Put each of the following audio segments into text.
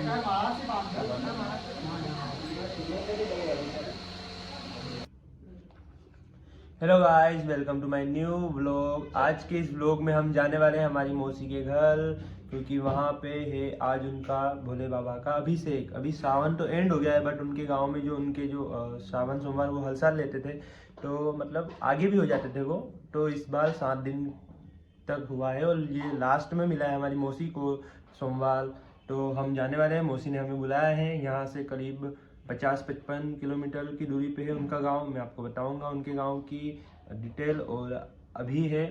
Hello guys, welcome to my new vlog. आज के इस व्लॉग में हम जाने वाले हैं हमारी मौसी के घर, क्योंकि वहाँ पे है आज उनका भोले बाबा का अभिषेक। अभी सावन तो एंड हो गया है, बट उनके गांव में जो उनके सावन सोमवार वो हर साल लेते थे, तो मतलब आगे भी हो जाते थे वो। तो इस बार 7 दिन तक हुआ है और ये लास्ट में मिला है हमारी मौसी को सोमवार। तो हम जाने वाले हैं, मौसी ने हमें बुलाया है। यहाँ से करीब 50-55 किलोमीटर की दूरी पे है उनका गांव। मैं आपको बताऊंगा उनके गांव की डिटेल। और अभी है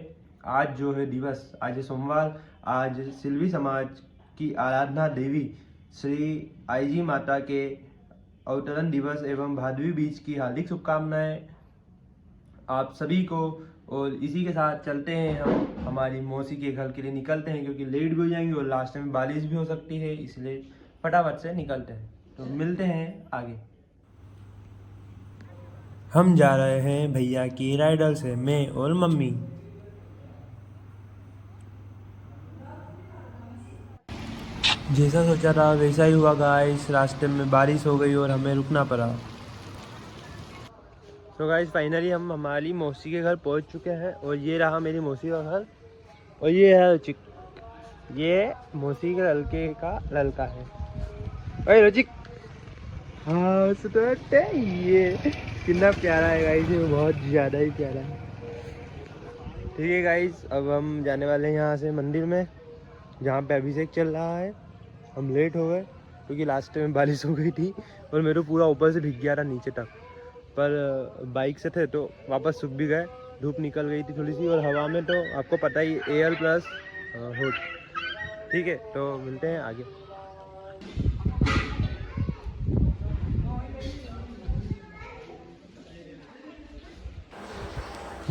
आज जो है दिवस, आज है सोमवार। आज सिल्वी समाज की आराधना देवी श्री आईजी माता के अवतरण दिवस एवं भादवी बीज की हार्दिक शुभकामनाएं आप सभी को। और इसी के साथ चलते हैं हम हमारी मौसी के घर के लिए निकलते हैं, क्योंकि लेट भी हो जाएंगे और लास्ट में बारिश भी हो सकती है, इसलिए फटाफट से निकलते हैं। तो मिलते हैं आगे। हम जा रहे हैं भैया की राइडल से, मैं और मम्मी। जैसा सोचा था वैसा ही हुआ गाइस, रास्ते में बारिश हो गई और हमें रुकना पड़ा। तो गाइस फाइनली हम हमारी मौसी के घर पहुंच चुके हैं और ये रहा मेरी मौसी का घर। और ये है रुचिक, ये मौसी के लड़के का लड़का है। अरे रुचिक, हाँ सुनते ये कितना प्यारा है गाइस, ये बहुत ज़्यादा ही प्यारा है। ठीक है गाइस, अब हम जाने वाले हैं यहाँ से मंदिर में जहाँ पे अभिषेक चल रहा है। हम लेट हो गए क्योंकि लास्ट में बारिश हो गई थी और मेरे पूरा ऊपर से भीग गया था नीचे तक, पर बाइक से थे तो वापस सूख भी गए। धूप निकल गई थी थोड़ी सी और हवा में तो आपको पता ही एयर प्लस होट। ठीक है, तो मिलते हैं आगे।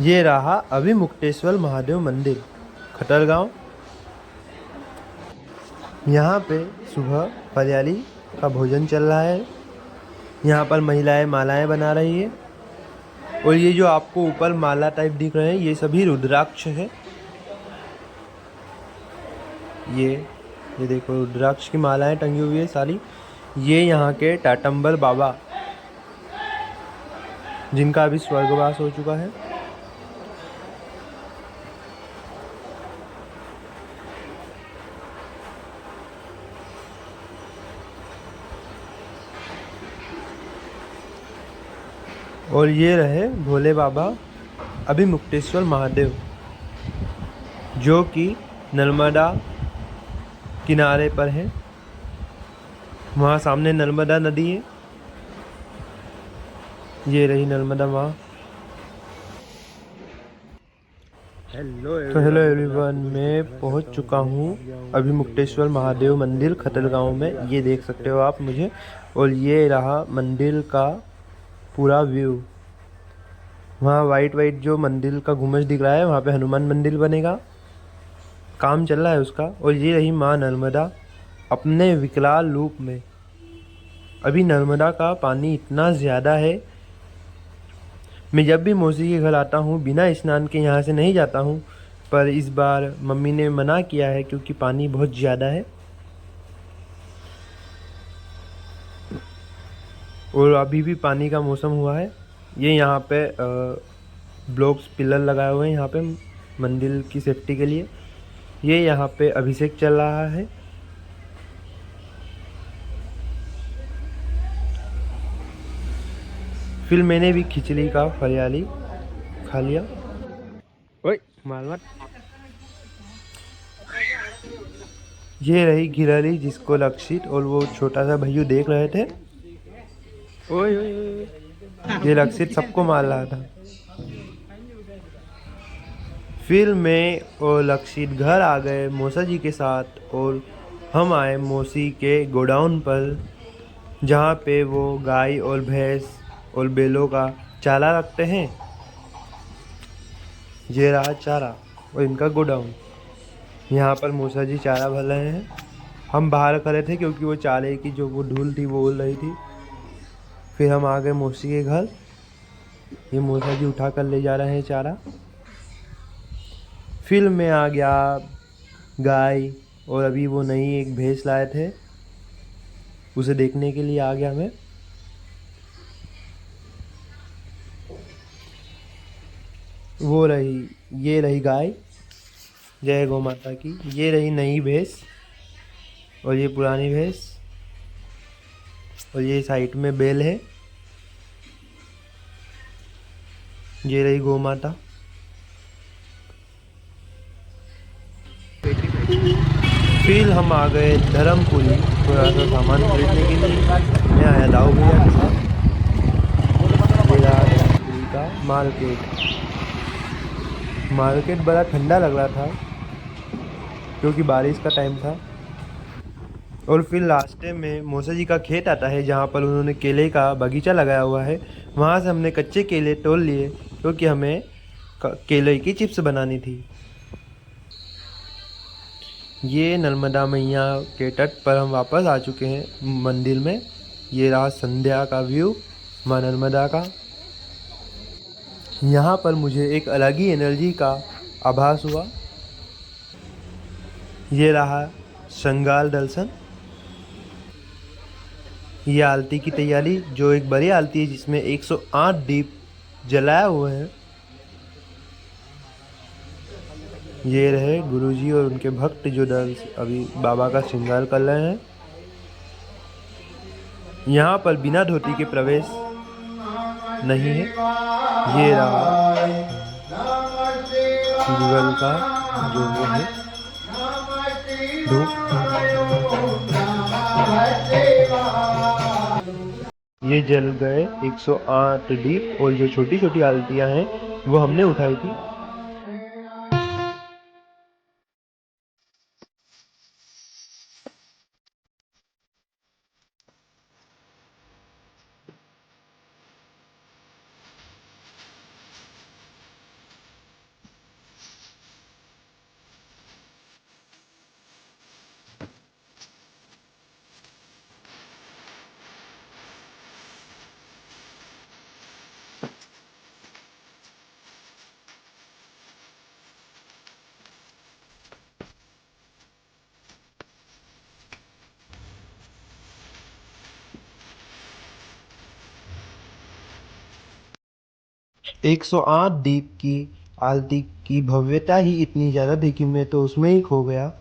ये रहा अभिमुक्तेश्वर महादेव मंदिर, खटरगांव। यहाँ पे सुबह फरियाली का भोजन चल रहा है। यहाँ पर महिलाएं मालाएं बना रही है और ये जो आपको ऊपर माला टाइप दिख रहे हैं ये सभी रुद्राक्ष है। ये देखो रुद्राक्ष की मालाएं टंगी हुई है सारी। ये यहाँ के टाटम्बर बाबा, जिनका अभी स्वर्गवास हो चुका है। और ये रहे भोले बाबा अभिमुक्तेश्वर महादेव, जो कि नर्मदा किनारे पर है। वहाँ सामने नर्मदा नदी है, ये रही नर्मदा माँ। हेलो एवरीवन, मैं पहुँच चुका हूँ अभिमुक्तेश्वर महादेव मंदिर खटरगांव में। ये देख सकते हो आप मुझे। और ये रहा मंदिर का पूरा व्यू। वहाँ वाइट जो मंदिर का गुम्बद दिख रहा है, वहाँ पे हनुमान मंदिर बनेगा, काम चल रहा है उसका। और ये रही माँ नर्मदा अपने विकराल रूप में। अभी नर्मदा का पानी इतना ज़्यादा है, मैं जब भी मौसी के घर आता हूँ बिना स्नान के यहाँ से नहीं जाता हूँ, पर इस बार मम्मी ने मना किया है क्योंकि पानी बहुत ज़्यादा है। और अभी भी पानी का मौसम हुआ है। ये यहाँ पे ब्लॉक्स पिलर लगाए हुए हैं यहाँ पे मंदिर की सेफ्टी के लिए। ये यहाँ पे अभिषेक चल रहा है। फिर मैंने भी खिचड़ी का फरियाली खा लिया। ओए मार मत। ये रही गिरहरी, जिसको लक्षित और वो छोटा सा भैया देख रहे थे। ओए ओए ओए, ये लक्षित सबको मार रहा था। फिर मैं और लक्षित घर आ गए मौसा जी के साथ और हम आए मौसी के गोडाउन पर, जहाँ पे वो गाय और भैंस और बैलों का चारा रखते हैं। ये रहा चारा और इनका गोडाउन। यहाँ पर मौसा जी चारा भर रहे हैं। हम बाहर खड़े थे क्योंकि वो चारे की जो वो धूल थी वो उड़ रही थी। फिर हम आ गए मौसी के घर। ये मौसा जी उठा कर ले जा रहे हैं चारा। फिर मैं आ गया गाय और अभी वो नई एक भैंस लाए थे। उसे देखने के लिए आ गया मैं। वो रही, ये रही गाय, जय गौ माता की। ये रही नई भैंस और ये पुरानी भैंस, और ये साइड में बैल है। ये रही गौ माता। फिर हम आ गए धर्मपुरी थोड़ा सा सामान खरीदने के लिए। मैं आया दाऊ भैया के साथ। मेरा धर्मपुरी का मार्केट बड़ा ठंडा लग रहा था क्योंकि बारिश का टाइम था। और फिर रास्ते में मौसा जी का खेत आता है जहाँ पर उन्होंने केले का बगीचा लगाया हुआ है। वहाँ से हमने कच्चे केले तोड़ लिए क्योंकि हमें केले की चिप्स बनानी थी। ये नर्मदा मैया के तट पर हम वापस आ चुके हैं मंदिर में। ये रहा संध्या का व्यू माँ नर्मदा का। यहाँ पर मुझे एक अलग ही एनर्जी का आभास हुआ। ये रहा श्रृंगार दर्शन। ये आरती की तैयारी, जो एक बड़ी आरती है जिसमें 108 दीप जलाए हुए हैं। ये रहे गुरुजी और उनके भक्त जो अभी बाबा का श्रृंगार कर रहे हैं। यहाँ पर बिना धोती के प्रवेश नहीं है। ये रहा गूगल का जो वो है धूप। ये जल गए 108 दीप, और जो छोटी छोटी आरतियां हैं वो हमने उठाई थी। एक 108 दीप की आरती की भव्यता ही इतनी ज्यादा थी कि मैं तो उसमें ही खो गया।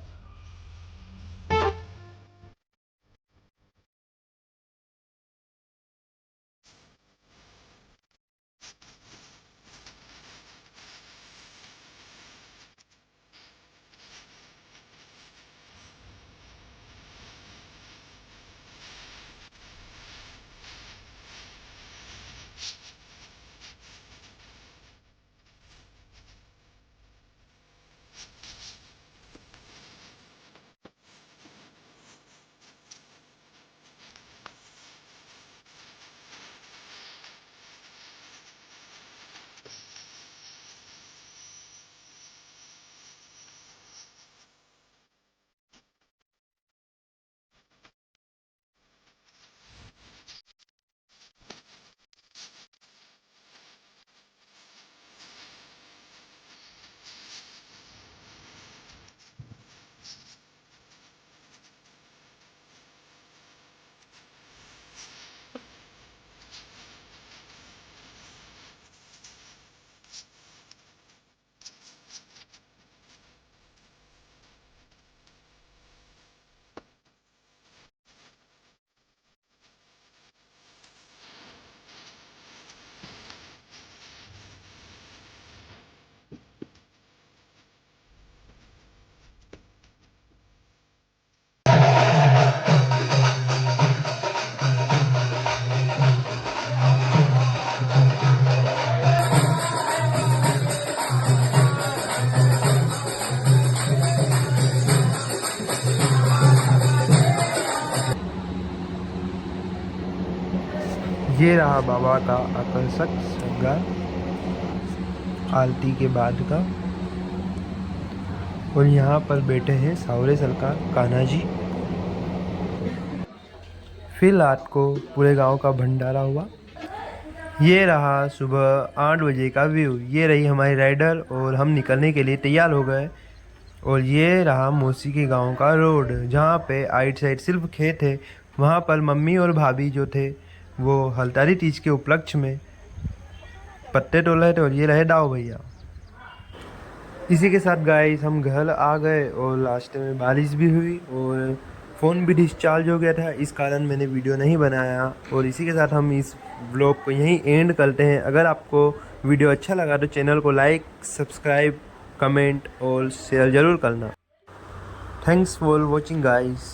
ये रहा बाबा का आकर्षक श्रृंगार आरती के बाद का। और यहाँ पर बैठे हैं सावरे सरकार कान्हा जी। फिर रात को पूरे गांव का भंडारा हुआ। ये रहा सुबह 8 बजे का व्यू। ये रही हमारी राइडर और हम निकलने के लिए तैयार हो गए। और ये रहा मौसी के गांव का रोड, जहाँ पे आइट साइड सिर्फ खेत है। वहाँ पर मम्मी और भाभी जो थे वो हलतारी तीज के उपलक्ष्य में पत्ते तोड़ रहे थे और ये रहे दाऊ भैया। इसी के साथ गाइस हम घर आ गए और लास्ट में बारिश भी हुई और फ़ोन भी डिस्चार्ज हो गया था, इस कारण मैंने वीडियो नहीं बनाया। और इसी के साथ हम इस व्लॉग को यहीं एंड करते हैं। अगर आपको वीडियो अच्छा लगा तो चैनल को लाइक, सब्सक्राइब, कमेंट और शेयर ज़रूर करना। Thanks for watching guys.